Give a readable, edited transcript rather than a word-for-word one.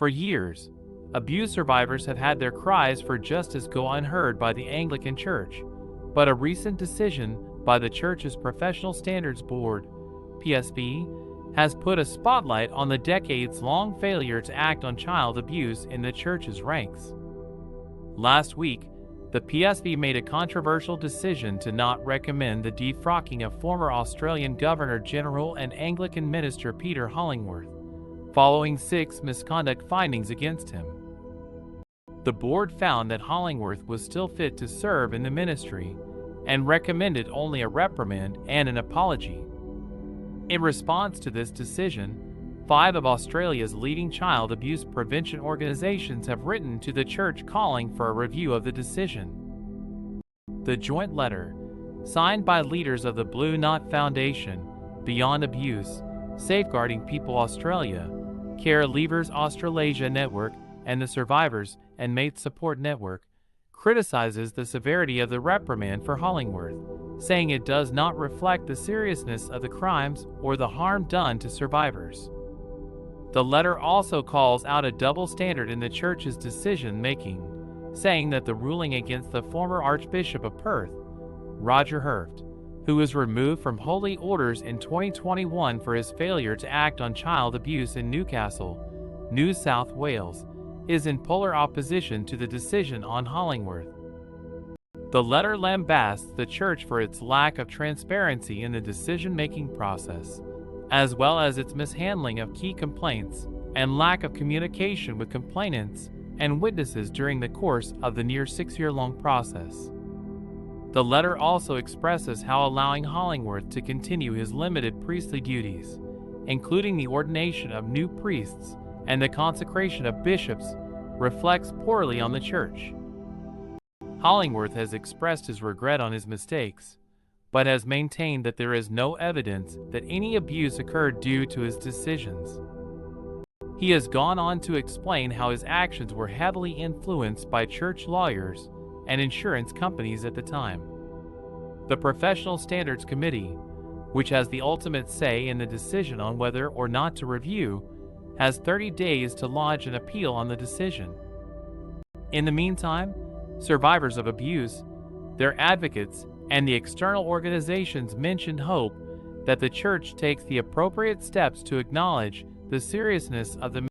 For years, abuse survivors have had their cries for justice go unheard by the Anglican Church, but a recent decision by the Church's Professional Standards Board, PSB, has put a spotlight on the decades-long failure to act on child abuse in the Church's ranks. Last week, the PSB made a controversial decision to not recommend the defrocking of former Australian Governor-General and Anglican minister Peter Hollingworth, following 6 misconduct findings against him. The board found that Hollingworth was still fit to serve in the ministry and recommended only a reprimand and an apology. In response to this decision, 5 of Australia's leading child abuse prevention organizations have written to the Church calling for a review of the decision. The joint letter, signed by leaders of the Blue Knot Foundation, Beyond Abuse, Safeguarding People Australia, Care Leavers Australasia Network, and the Survivors and Mates Support Network, criticizes the severity of the reprimand for Hollingworth, saying it does not reflect the seriousness of the crimes or the harm done to survivors. The letter also calls out a double standard in the Church's decision-making, saying that the ruling against the former Archbishop of Perth, Roger Hurft, who was removed from holy orders in 2021 for his failure to act on child abuse in Newcastle, New South Wales, is in polar opposition to the decision on Hollingworth. The letter lambasts the Church for its lack of transparency in the decision-making process, as well as its mishandling of key complaints and lack of communication with complainants and witnesses during the course of the near 6-year-long process. The letter also expresses how allowing Hollingworth to continue his limited priestly duties, including the ordination of new priests and the consecration of bishops, reflects poorly on the Church. Hollingworth has expressed his regret on his mistakes, but has maintained that there is no evidence that any abuse occurred due to his decisions. He has gone on to explain how his actions were heavily influenced by church lawyers and insurance companies at the time. The Professional Standards Committee, which has the ultimate say in the decision on whether or not to review, has 30 days to lodge an appeal on the decision. In the meantime, survivors of abuse, their advocates, and the external organizations mentioned hope that the Church takes the appropriate steps to acknowledge the seriousness of the